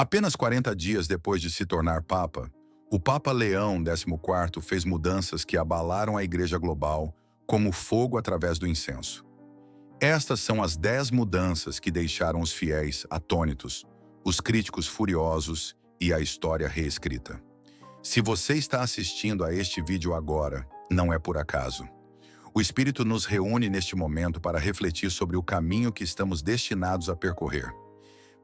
Apenas 40 dias depois de se tornar Papa, o Papa Leão XIV fez mudanças que abalaram a Igreja Global como fogo através do incenso. Estas são as 10 mudanças que deixaram os fiéis atônitos, os críticos furiosos e a história reescrita. Se você está assistindo a este vídeo agora, não é por acaso. O Espírito nos reúne neste momento para refletir sobre o caminho que estamos destinados a percorrer.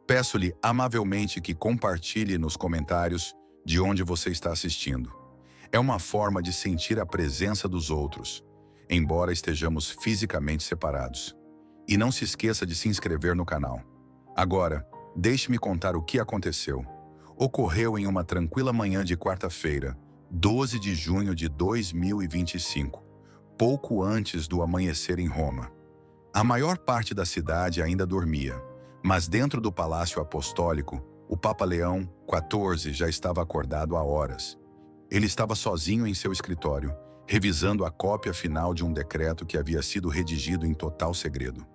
Peço-lhe amavelmente que compartilhe nos comentários de onde você está assistindo. É uma forma de sentir a presença dos outros, embora estejamos fisicamente separados. E não se esqueça de se inscrever no canal. Agora, deixe-me contar o que aconteceu. Ocorreu em uma tranquila manhã de quarta-feira, 12 de junho de 2025, pouco antes do amanhecer em Roma. A maior parte da cidade ainda dormia, mas dentro do Palácio Apostólico, o Papa Leão XIV já estava acordado há horas. Ele estava sozinho em seu escritório, revisando a cópia final de um decreto que havia sido redigido em total segredo.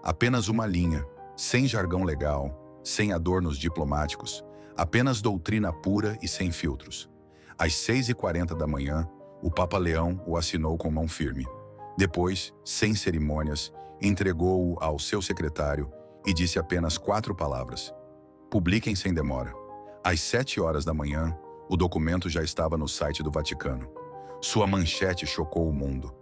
Apenas uma linha, sem jargão legal, sem adornos diplomáticos, apenas doutrina pura e sem filtros. Às 6h40 da manhã, o Papa Leão o assinou com mão firme. Depois, sem cerimônias, entregou-o ao seu secretário e disse apenas 4 palavras: publiquem sem demora. Às 7h da manhã, o documento já estava no site do Vaticano. Sua manchete chocou o mundo.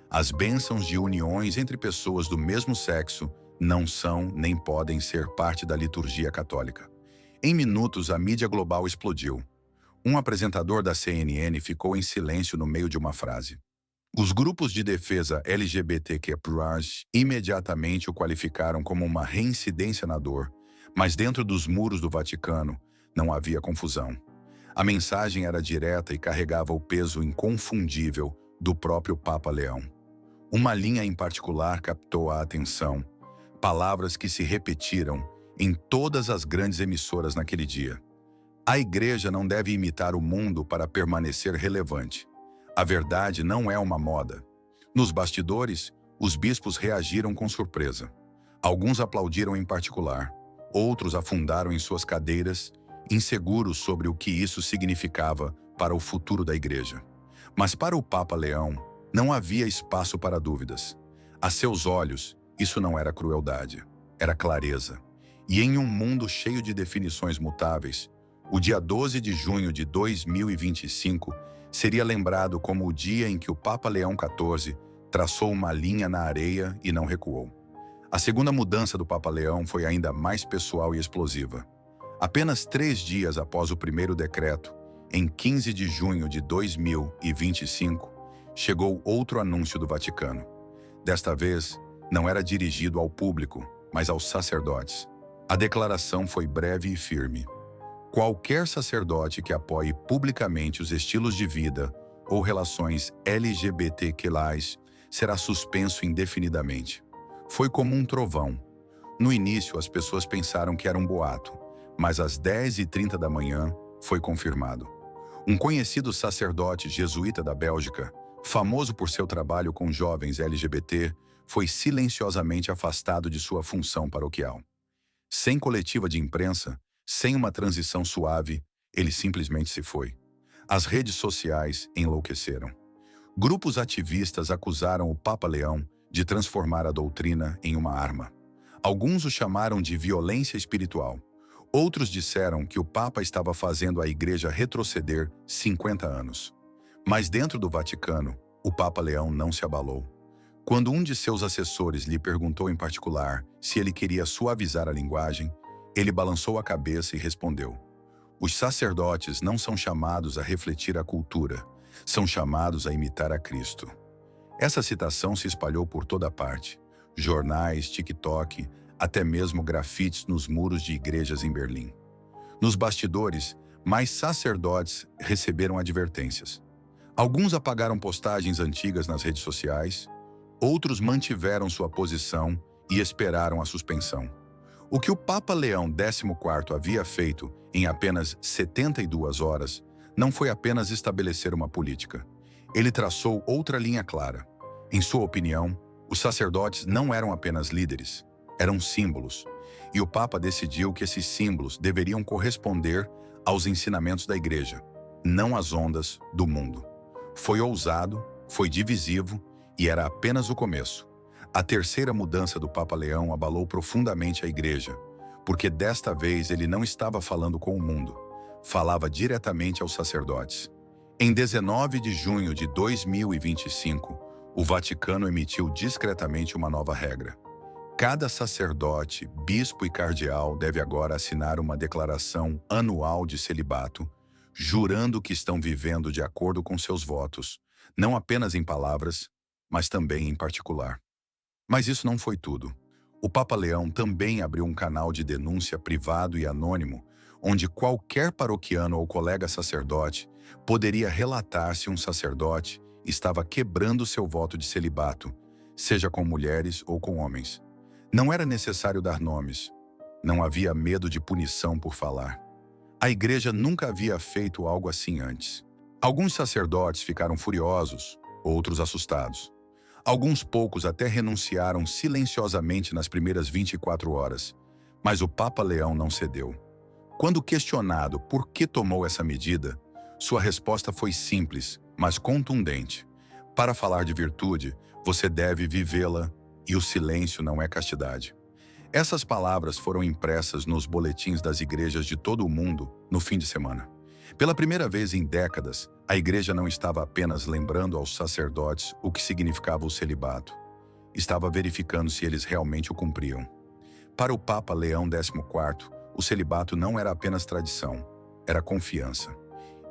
As bênçãos de uniões entre pessoas do mesmo sexo não são nem podem ser parte da liturgia católica. Em minutos, a mídia global explodiu. Um apresentador da CNN ficou em silêncio no meio de uma frase. Os grupos de defesa LGBTQ+ imediatamente o qualificaram como uma reincidência na dor, mas dentro dos muros do Vaticano não havia confusão. A mensagem era direta e carregava o peso inconfundível do próprio Papa Leão. Uma linha em particular captou a atenção, palavras que se repetiram em todas as grandes emissoras naquele dia. A Igreja não deve imitar o mundo para permanecer relevante. A verdade não é uma moda. Nos bastidores, os bispos reagiram com surpresa. Alguns aplaudiram em particular, outros afundaram em suas cadeiras, inseguros sobre o que isso significava para o futuro da Igreja. Mas para o Papa Leão, não havia espaço para dúvidas. A seus olhos, isso não era crueldade, era clareza. E em um mundo cheio de definições mutáveis, o dia 12 de junho de 2025 seria lembrado como o dia em que o Papa Leão XIV traçou uma linha na areia e não recuou. A segunda mudança do Papa Leão foi ainda mais pessoal e explosiva. Apenas 3 dias após o primeiro decreto, em 15 de junho de 2025, chegou outro anúncio do Vaticano. Desta vez, não era dirigido ao público, mas aos sacerdotes. A declaração foi breve e firme. Qualquer sacerdote que apoie publicamente os estilos de vida ou relações LGBTQ+ será suspenso indefinidamente. Foi como um trovão. No início, as pessoas pensaram que era um boato, mas às 10h30 da manhã foi confirmado. Um conhecido sacerdote jesuíta da Bélgica, famoso por seu trabalho com jovens LGBT, foi silenciosamente afastado de sua função paroquial. Sem coletiva de imprensa, sem uma transição suave, ele simplesmente se foi. As redes sociais enlouqueceram. Grupos ativistas acusaram o Papa Leão de transformar a doutrina em uma arma. Alguns o chamaram de violência espiritual. Outros disseram que o Papa estava fazendo a Igreja retroceder 50 anos. Mas dentro do Vaticano, o Papa Leão não se abalou. Quando um de seus assessores lhe perguntou em particular se ele queria suavizar a linguagem, ele balançou a cabeça e respondeu: os sacerdotes não são chamados a refletir a cultura, são chamados a imitar a Cristo. Essa citação se espalhou por toda parte. Jornais, TikTok, até mesmo grafites nos muros de igrejas em Berlim. Nos bastidores, mais sacerdotes receberam advertências. Alguns apagaram postagens antigas nas redes sociais, outros mantiveram sua posição e esperaram a suspensão. O que o Papa Leão XIV havia feito em apenas 72 horas não foi apenas estabelecer uma política. Ele traçou outra linha clara. Em sua opinião, os sacerdotes não eram apenas líderes, eram símbolos, e o Papa decidiu que esses símbolos deveriam corresponder aos ensinamentos da Igreja, não às ondas do mundo. Foi ousado, foi divisivo e era apenas o começo. A terceira mudança do Papa Leão abalou profundamente a Igreja, porque desta vez ele não estava falando com o mundo, falava diretamente aos sacerdotes. Em 19 de junho de 2025, o Vaticano emitiu discretamente uma nova regra. Cada sacerdote, bispo e cardeal deve agora assinar uma declaração anual de celibato, jurando que estão vivendo de acordo com seus votos, não apenas em palavras, mas também em particular. Mas isso não foi tudo. O Papa Leão também abriu um canal de denúncia privado e anônimo, onde qualquer paroquiano ou colega sacerdote poderia relatar se um sacerdote estava quebrando seu voto de celibato, seja com mulheres ou com homens. Não era necessário dar nomes. Não havia medo de punição por falar. A Igreja nunca havia feito algo assim antes. Alguns sacerdotes ficaram furiosos, outros assustados. Alguns poucos até renunciaram silenciosamente nas primeiras 24 horas. Mas o Papa Leão não cedeu. Quando questionado por que tomou essa medida, sua resposta foi simples, mas contundente. Para falar de virtude, você deve vivê-la, e o silêncio não é castidade. Essas palavras foram impressas nos boletins das igrejas de todo o mundo no fim de semana. Pela primeira vez em décadas, a Igreja não estava apenas lembrando aos sacerdotes o que significava o celibato. Estava verificando se eles realmente o cumpriam. Para o Papa Leão XIV, o celibato não era apenas tradição, era confiança.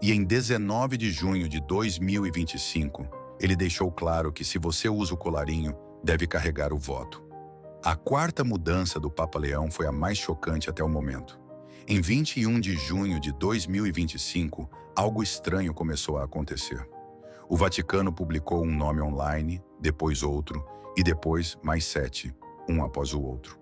E em 19 de junho de 2025, ele deixou claro que se você usa o colarinho, deve carregar o voto. A quarta mudança do Papa Leão foi a mais chocante até o momento. Em 21 de junho de 2025, algo estranho começou a acontecer. O Vaticano publicou um nome online, depois outro, e depois mais 7, um após o outro.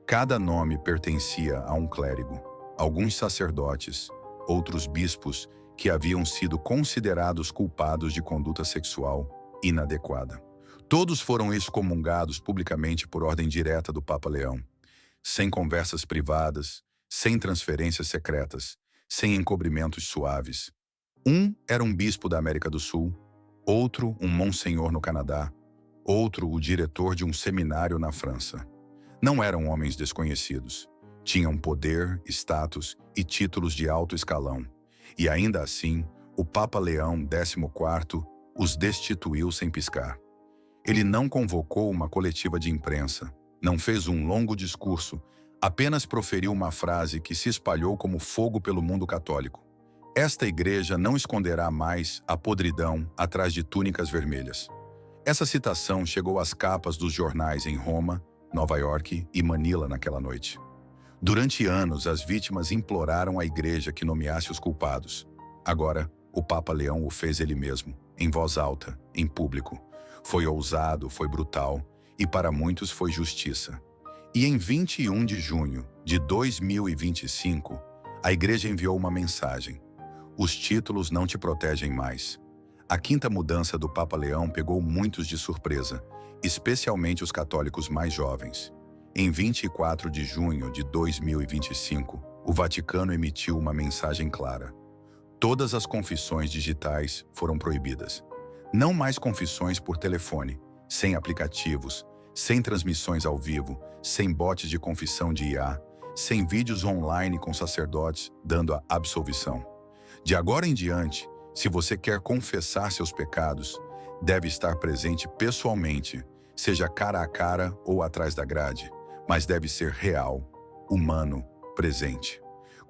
Cada nome pertencia a um clérigo, alguns sacerdotes, outros bispos que haviam sido considerados culpados de conduta sexual inadequada. Todos foram excomungados publicamente por ordem direta do Papa Leão, sem conversas privadas, sem transferências secretas, sem encobrimentos suaves. Um era um bispo da América do Sul, outro um monsenhor no Canadá, outro o diretor de um seminário na França. Não eram homens desconhecidos. Tinham poder, status e títulos de alto escalão. E ainda assim, o Papa Leão XIV os destituiu sem piscar. Ele não convocou uma coletiva de imprensa, não fez um longo discurso, apenas proferiu uma frase que se espalhou como fogo pelo mundo católico. Esta igreja não esconderá mais a podridão atrás de túnicas vermelhas. Essa citação chegou às capas dos jornais em Roma, Nova York e Manila naquela noite. Durante anos, as vítimas imploraram à igreja que nomeasse os culpados. Agora, o Papa Leão o fez ele mesmo, em voz alta, em público. Foi ousado, foi brutal, e para muitos foi justiça. E em 21 de junho de 2025, a igreja enviou uma mensagem. Os títulos não te protegem mais. A quinta mudança do Papa Leão pegou muitos de surpresa, especialmente os católicos mais jovens. Em 24 de junho de 2025, o Vaticano emitiu uma mensagem clara. Todas as confissões digitais foram proibidas. Não mais confissões por telefone, sem aplicativos, sem transmissões ao vivo, sem bots de confissão de IA, sem vídeos online com sacerdotes dando a absolvição. De agora em diante, se você quer confessar seus pecados, deve estar presente pessoalmente, seja cara a cara ou atrás da grade, mas deve ser real, humano, presente.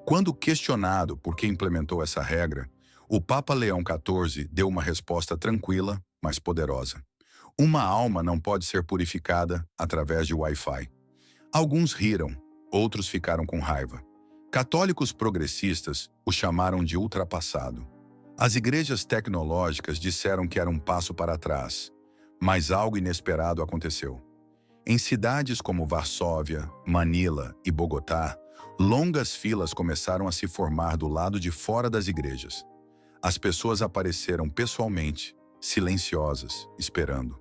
Quando questionado por que implementou essa regra, o Papa Leão XIV deu uma resposta tranquila, mas poderosa. Uma alma não pode ser purificada através de Wi-Fi. Alguns riram, outros ficaram com raiva. Católicos progressistas o chamaram de ultrapassado. As igrejas tecnológicas disseram que era um passo para trás, mas algo inesperado aconteceu. Em cidades como Varsóvia, Manila e Bogotá, longas filas começaram a se formar do lado de fora das igrejas. As pessoas apareceram pessoalmente, silenciosas, esperando.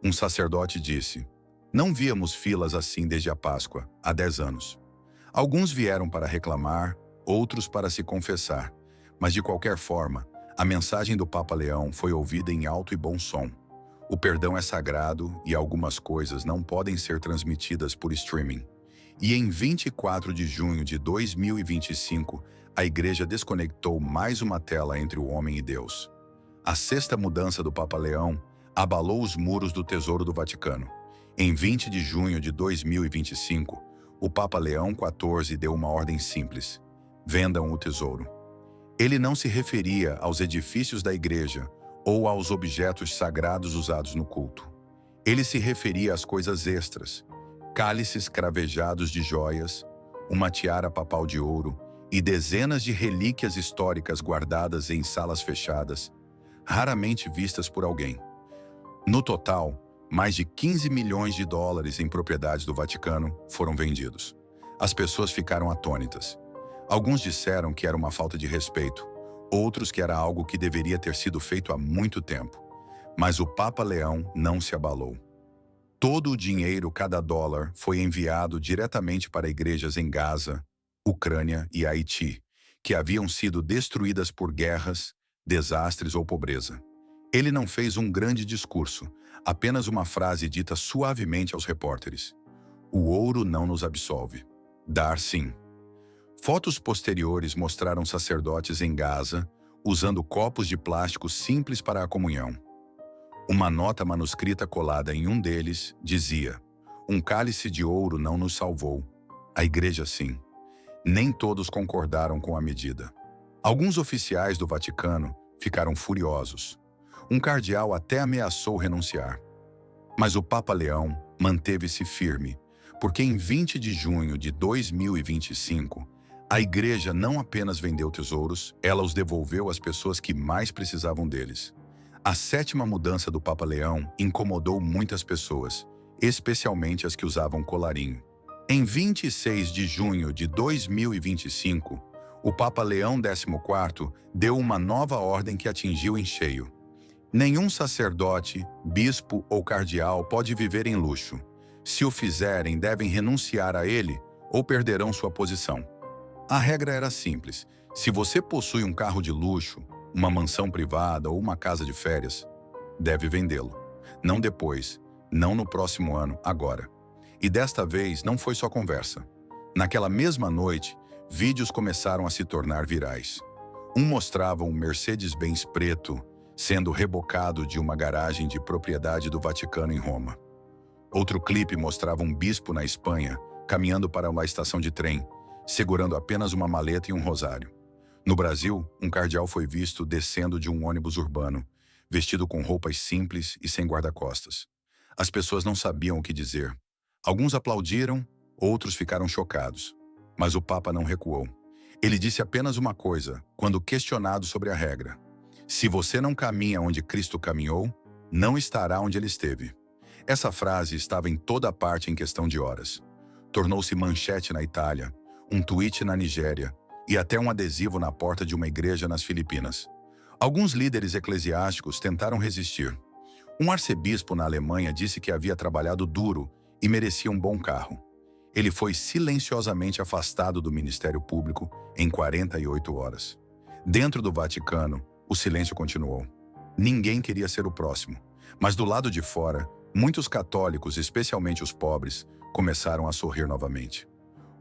Um sacerdote disse: Não víamos filas assim desde a Páscoa, há 10 anos. Alguns vieram para reclamar, outros para se confessar, mas de qualquer forma, a mensagem do Papa Leão foi ouvida em alto e bom som. O perdão é sagrado e algumas coisas não podem ser transmitidas por streaming. E em 24 de junho de 2025, a Igreja desconectou mais uma tela entre o homem e Deus. A sexta mudança do Papa Leão abalou os muros do Tesouro do Vaticano. Em 20 de junho de 2025, o Papa Leão XIV deu uma ordem simples: vendam o tesouro. Ele não se referia aos edifícios da igreja ou aos objetos sagrados usados no culto. Ele se referia às coisas extras: cálices cravejados de joias, uma tiara papal de ouro e dezenas de relíquias históricas guardadas em salas fechadas, raramente vistas por alguém. No total, mais de 15 milhões de dólares em propriedades do Vaticano foram vendidos. As pessoas ficaram atônitas. Alguns disseram que era uma falta de respeito, outros que era algo que deveria ter sido feito há muito tempo. Mas o Papa Leão não se abalou. Todo o dinheiro, cada dólar, foi enviado diretamente para igrejas em Gaza, Ucrânia e Haiti, que haviam sido destruídas por guerras, desastres ou pobreza. Ele não fez um grande discurso, apenas uma frase dita suavemente aos repórteres: o ouro não nos absolve. Dar sim. Fotos posteriores mostraram sacerdotes em Gaza usando copos de plástico simples para a comunhão. Uma nota manuscrita colada em um deles dizia: um cálice de ouro não nos salvou. A igreja sim. Nem todos concordaram com a medida. Alguns oficiais do Vaticano ficaram furiosos. Um cardeal até ameaçou renunciar. Mas o Papa Leão manteve-se firme, porque em 20 de junho de 2025, a igreja não apenas vendeu tesouros, ela os devolveu às pessoas que mais precisavam deles. A sétima mudança do Papa Leão incomodou muitas pessoas, especialmente as que usavam colarinho. Em 26 de junho de 2025, o Papa Leão XIV deu uma nova ordem que atingiu em cheio. Nenhum sacerdote, bispo ou cardeal pode viver em luxo. Se o fizerem, devem renunciar a ele ou perderão sua posição. A regra era simples: se você possui um carro de luxo, uma mansão privada ou uma casa de férias, deve vendê-lo. Não depois, não no próximo ano, agora. E desta vez não foi só conversa. Naquela mesma noite, vídeos começaram a se tornar virais. Um mostrava um Mercedes-Benz preto sendo rebocado de uma garagem de propriedade do Vaticano em Roma. Outro clipe mostrava um bispo na Espanha caminhando para uma estação de trem, segurando apenas uma maleta e um rosário. No Brasil, um cardeal foi visto descendo de um ônibus urbano, vestido com roupas simples e sem guarda-costas. As pessoas não sabiam o que dizer. Alguns aplaudiram, outros ficaram chocados. Mas o Papa não recuou. Ele disse apenas uma coisa, quando questionado sobre a regra: se você não caminha onde Cristo caminhou, não estará onde ele esteve. Essa frase estava em toda parte em questão de horas. Tornou-se manchete na Itália, um tweet na Nigéria e até um adesivo na porta de uma igreja nas Filipinas. Alguns líderes eclesiásticos tentaram resistir. Um arcebispo na Alemanha disse que havia trabalhado duro e merecia um bom carro. Ele foi silenciosamente afastado do Ministério Público em 48 horas. Dentro do Vaticano, o silêncio continuou. Ninguém queria ser o próximo. Mas do lado de fora, muitos católicos, especialmente os pobres, começaram a sorrir novamente.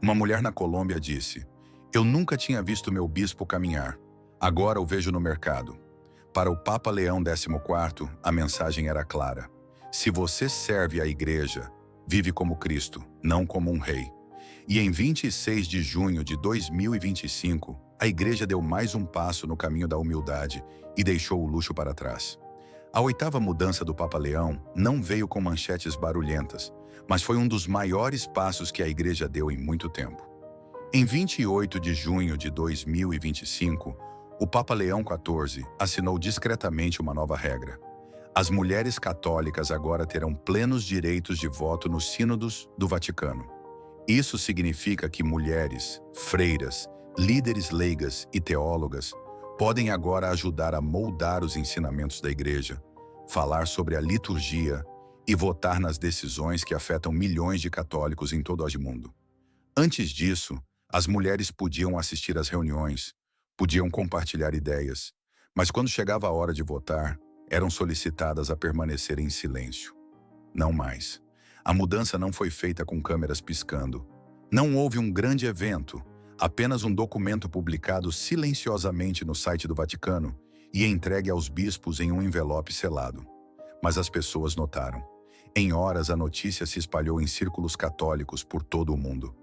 Uma mulher na Colômbia disse: eu nunca tinha visto meu bispo caminhar. Agora o vejo no mercado. Para o Papa Leão XIV, a mensagem era clara: se você serve a igreja, vive como Cristo, não como um rei. E em 26 de junho de 2025, a igreja deu mais um passo no caminho da humildade e deixou o luxo para trás. A oitava mudança do Papa Leão não veio com manchetes barulhentas, mas foi um dos maiores passos que a igreja deu em muito tempo. Em 28 de junho de 2025, o Papa Leão XIV assinou discretamente uma nova regra. As mulheres católicas agora terão plenos direitos de voto nos sínodos do Vaticano. Isso significa que mulheres, freiras, líderes leigas e teólogas podem agora ajudar a moldar os ensinamentos da igreja, falar sobre a liturgia e votar nas decisões que afetam milhões de católicos em todo o mundo. Antes disso, as mulheres podiam assistir às reuniões, podiam compartilhar ideias, mas quando chegava a hora de votar, eram solicitadas a permanecer em silêncio. Não mais. A mudança não foi feita com câmeras piscando. Não houve um grande evento, apenas um documento publicado silenciosamente no site do Vaticano e entregue aos bispos em um envelope selado. Mas as pessoas notaram. Em horas, a notícia se espalhou em círculos católicos por todo o mundo.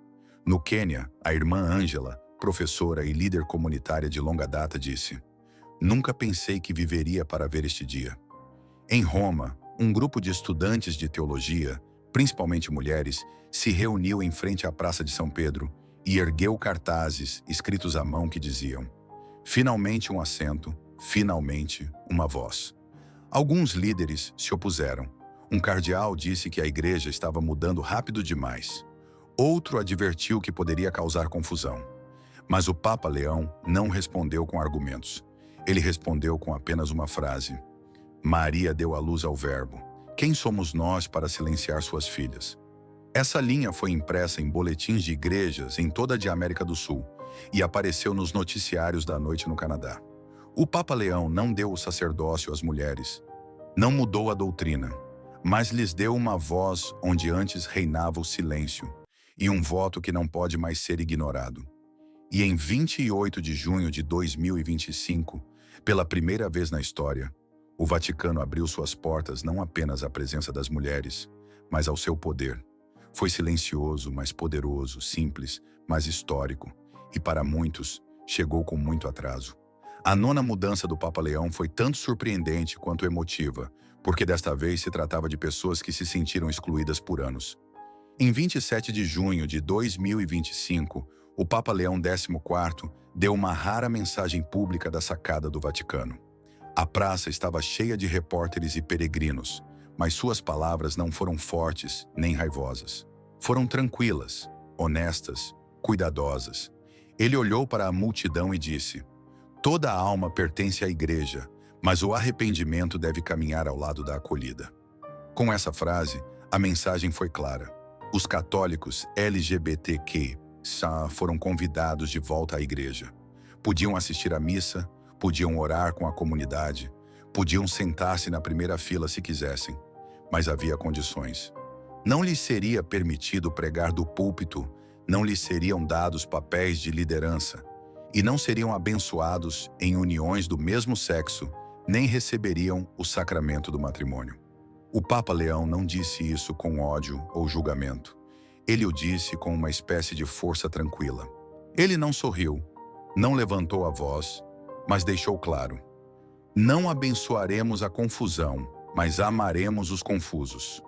No Quênia, a irmã Ângela, professora e líder comunitária de longa data, disse: "Nunca pensei que viveria para ver este dia." Em Roma, um grupo de estudantes de teologia, principalmente mulheres, se reuniu em frente à Praça de São Pedro e ergueu cartazes escritos à mão que diziam: "Finalmente um assento, finalmente uma voz." Alguns líderes se opuseram. Um cardeal disse que a igreja estava mudando rápido demais. Outro advertiu que poderia causar confusão. Mas o Papa Leão não respondeu com argumentos. Ele respondeu com apenas uma frase: "Maria deu à luz ao Verbo. Quem somos nós para silenciar suas filhas?" Essa linha foi impressa em boletins de igrejas em toda a América do Sul e apareceu nos noticiários da noite no Canadá. O Papa Leão não deu o sacerdócio às mulheres, não mudou a doutrina, mas lhes deu uma voz onde antes reinava o silêncio e um voto que não pode mais ser ignorado. E em 28 de junho de 2025, pela primeira vez na história, o Vaticano abriu suas portas não apenas à presença das mulheres, mas ao seu poder. Foi silencioso, mas poderoso, simples, mas histórico, e para muitos, chegou com muito atraso. A nona mudança do Papa Leão foi tanto surpreendente quanto emotiva, porque desta vez se tratava de pessoas que se sentiram excluídas por anos. Em 27 de junho de 2025, o Papa Leão XIV deu uma rara mensagem pública da sacada do Vaticano. A praça estava cheia de repórteres e peregrinos, mas suas palavras não foram fortes nem raivosas. Foram tranquilas, honestas, cuidadosas. Ele olhou para a multidão e disse: "Toda alma pertence à igreja, mas o arrependimento deve caminhar ao lado da acolhida." Com essa frase, a mensagem foi clara. Os católicos LGBTQ foram convidados de volta à igreja. Podiam assistir à missa, podiam orar com a comunidade, podiam sentar-se na primeira fila se quisessem, mas havia condições. Não lhes seria permitido pregar do púlpito, não lhes seriam dados papéis de liderança, e não seriam abençoados em uniões do mesmo sexo, nem receberiam o sacramento do matrimônio. O Papa Leão não disse isso com ódio ou julgamento. Ele o disse com uma espécie de força tranquila. Ele não sorriu, não levantou a voz, mas deixou claro: "Não abençoaremos a confusão, mas amaremos os confusos."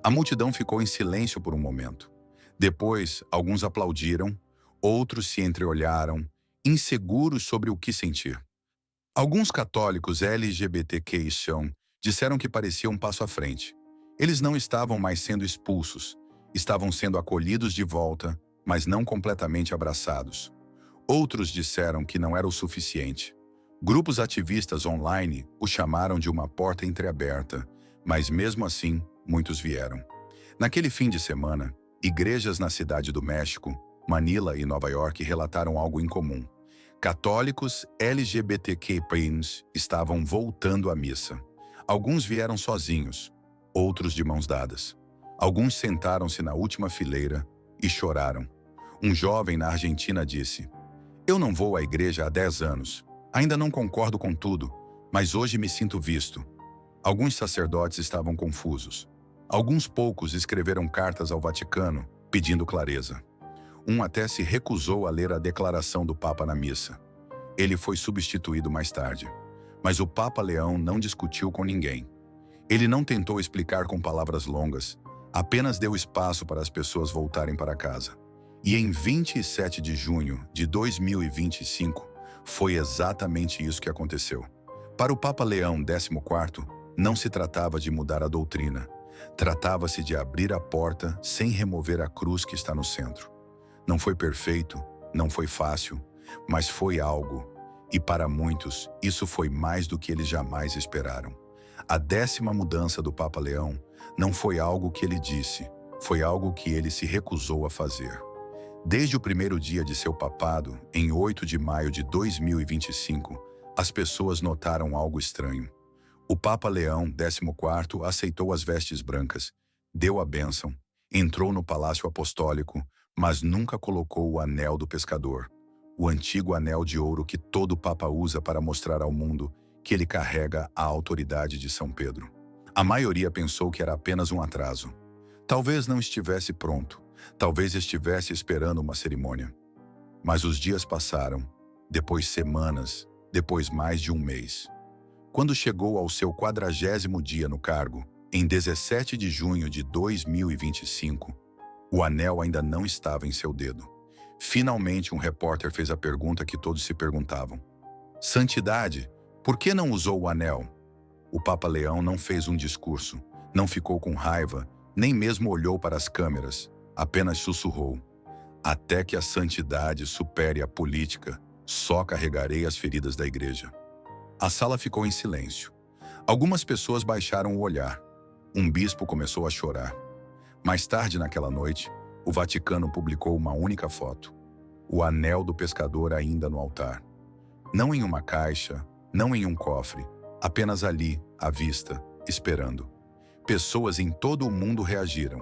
A multidão ficou em silêncio por um momento. Depois, alguns aplaudiram, outros se entreolharam, inseguros sobre o que sentir. Alguns católicos LGBTQI disseram que parecia um passo à frente. Eles não estavam mais sendo expulsos, estavam sendo acolhidos de volta, mas não completamente abraçados. Outros disseram que não era o suficiente. Grupos ativistas online o chamaram de uma porta entreaberta, mas mesmo assim, muitos vieram. Naquele fim de semana, igrejas na Cidade do México, Manila e Nova York relataram algo em comum. Católicos LGBTQ+ estavam voltando à missa. Alguns vieram sozinhos, outros de mãos dadas. Alguns sentaram-se na última fileira e choraram. Um jovem na Argentina disse: "Eu não vou à igreja há 10 anos. Ainda não concordo com tudo, mas hoje me sinto visto." Alguns sacerdotes estavam confusos. Alguns poucos escreveram cartas ao Vaticano pedindo clareza. Um até se recusou a ler a declaração do Papa na missa. Ele foi substituído mais tarde. Mas o Papa Leão não discutiu com ninguém. Ele não tentou explicar com palavras longas, apenas deu espaço para as pessoas voltarem para casa. E em 27 de junho de 2025, foi exatamente isso que aconteceu. Para o Papa Leão XIV, não se tratava de mudar a doutrina. Tratava-se de abrir a porta sem remover a cruz que está no centro. Não foi perfeito, não foi fácil, mas foi algo. E para muitos, isso foi mais do que eles jamais esperaram. A 10ª mudança do Papa Leão Não foi algo que ele disse, foi algo que ele se recusou a fazer. Desde o primeiro dia de seu papado, em 8 de maio de 2025, as pessoas notaram algo estranho. O Papa Leão XIV aceitou as vestes brancas, deu a bênção, entrou no Palácio Apostólico, mas nunca colocou o anel do pescador, o antigo anel de ouro que todo Papa usa para mostrar ao mundo que ele carrega a autoridade de São Pedro. A maioria pensou que era apenas um atraso. Talvez não estivesse pronto, talvez estivesse esperando uma cerimônia. Mas os dias passaram, depois semanas, depois mais de um mês. Quando chegou ao seu 40º dia no cargo, em 17 de junho de 2025, o anel ainda não estava em seu dedo. Finalmente, um repórter fez a pergunta que todos se perguntavam. Santidade, por que não usou o anel? O Papa Leão não fez um discurso, não ficou com raiva, nem mesmo olhou para as câmeras, apenas sussurrou. Até que a santidade supere a política, só carregarei as feridas da igreja. A sala ficou em silêncio. Algumas pessoas baixaram o olhar. Um bispo começou a chorar. Mais tarde naquela noite, o Vaticano publicou uma única foto. O anel do pescador ainda no altar. Não em uma caixa, não em um cofre, apenas ali, à vista, esperando. Pessoas em todo o mundo reagiram.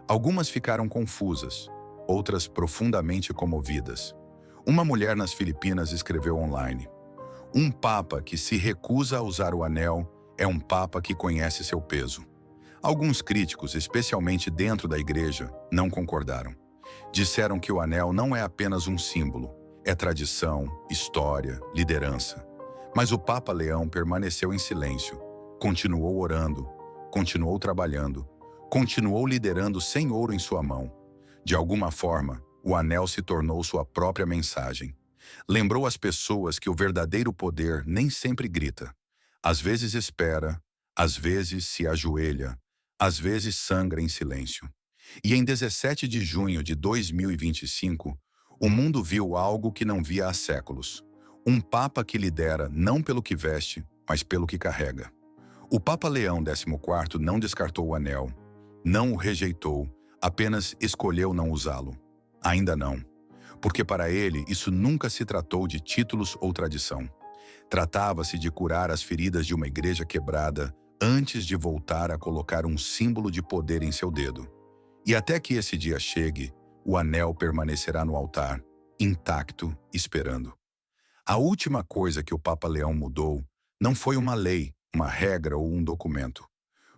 Algumas ficaram confusas, outras profundamente comovidas. Uma mulher nas Filipinas escreveu online: um papa que se recusa a usar o anel é um papa que conhece seu peso. Alguns críticos, especialmente dentro da igreja, não concordaram. Disseram que o anel não é apenas um símbolo, é tradição, história, liderança. Mas o Papa Leão permaneceu em silêncio, continuou orando, continuou trabalhando, continuou liderando sem ouro em sua mão. De alguma forma, o anel se tornou sua própria mensagem. Lembrou às pessoas que o verdadeiro poder nem sempre grita. Às vezes espera, às vezes se ajoelha, às vezes sangra em silêncio. E em 17 de junho de 2025, o mundo viu algo que não via há séculos. Um Papa que lidera não pelo que veste, mas pelo que carrega. O Papa Leão XIV não descartou o anel, não o rejeitou, apenas escolheu não usá-lo. Ainda não. Porque para ele isso nunca se tratou de títulos ou tradição. Tratava-se de curar as feridas de uma igreja quebrada antes de voltar a colocar um símbolo de poder em seu dedo. E até que esse dia chegue, o anel permanecerá no altar, intacto, esperando. A última coisa que o Papa Leão mudou não foi uma lei, uma regra ou um documento.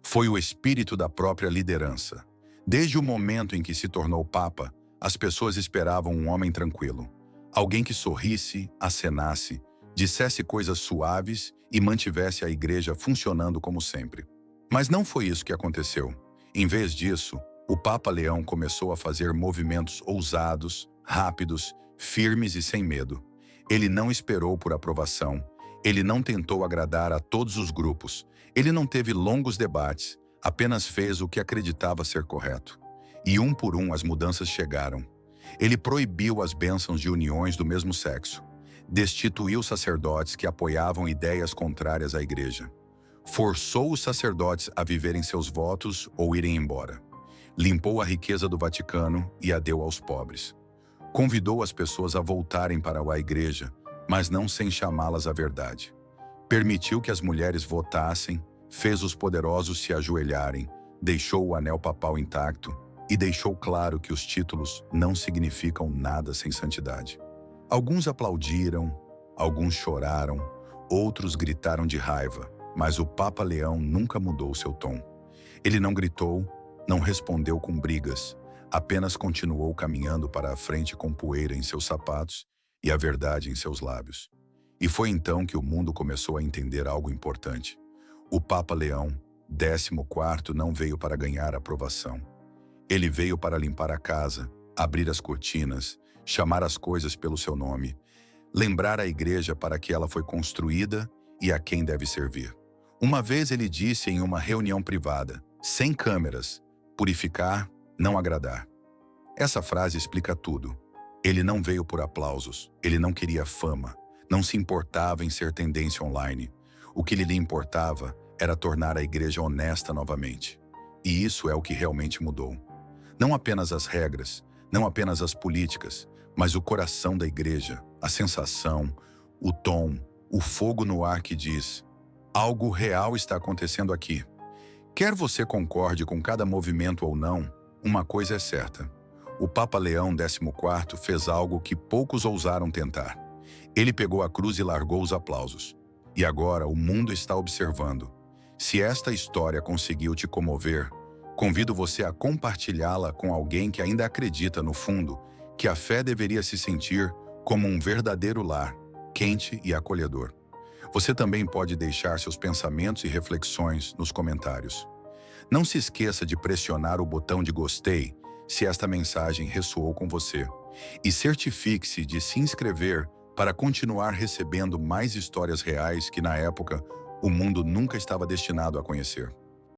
Foi o espírito da própria liderança. Desde o momento em que se tornou Papa, as pessoas esperavam um homem tranquilo. Alguém que sorrisse, acenasse, dissesse coisas suaves e mantivesse a igreja funcionando como sempre. Mas não foi isso que aconteceu. Em vez disso, o Papa Leão começou a fazer movimentos ousados, rápidos, firmes e sem medo. Ele não esperou por aprovação. Ele não tentou agradar a todos os grupos. Ele não teve longos debates, apenas fez o que acreditava ser correto. E um por um as mudanças chegaram. Ele proibiu as bênçãos de uniões do mesmo sexo. Destituiu sacerdotes que apoiavam ideias contrárias à igreja. Forçou os sacerdotes a viverem seus votos ou irem embora. Limpou a riqueza do Vaticano e a deu aos pobres. Convidou as pessoas a voltarem para a igreja, mas não sem chamá-las à verdade. Permitiu que as mulheres votassem, fez os poderosos se ajoelharem, deixou o anel papal intacto e deixou claro que os títulos não significam nada sem santidade. Alguns aplaudiram, alguns choraram, outros gritaram de raiva, mas o Papa Leão nunca mudou seu tom. Ele não gritou, não respondeu com brigas, apenas continuou caminhando para a frente com poeira em seus sapatos e a verdade em seus lábios. E foi então que o mundo começou a entender algo importante. O Papa Leão XIV não veio para ganhar aprovação. Ele veio para limpar a casa, abrir as cortinas, chamar as coisas pelo seu nome, lembrar a igreja para que ela foi construída e a quem deve servir. Uma vez ele disse em uma reunião privada, sem câmeras, purificar, não agradar. Essa frase explica tudo. Ele não veio por aplausos, ele não queria fama, não se importava em ser tendência online. O que lhe importava era tornar a igreja honesta novamente. E isso é o que realmente mudou. Não apenas as regras, não apenas as políticas, mas o coração da igreja, a sensação, o tom, o fogo no ar que diz: algo real está acontecendo aqui. Quer você concorde com cada movimento ou não, uma coisa é certa. O Papa Leão XIV fez algo que poucos ousaram tentar. Ele pegou a cruz e largou os aplausos. E agora o mundo está observando. Se esta história conseguiu te comover, convido você a compartilhá-la com alguém que ainda acredita, no fundo, que a fé deveria se sentir como um verdadeiro lar, quente e acolhedor. Você também pode deixar seus pensamentos e reflexões nos comentários. Não se esqueça de pressionar o botão de gostei se esta mensagem ressoou com você. E certifique-se de se inscrever para continuar recebendo mais histórias reais que, na época, o mundo nunca estava destinado a conhecer.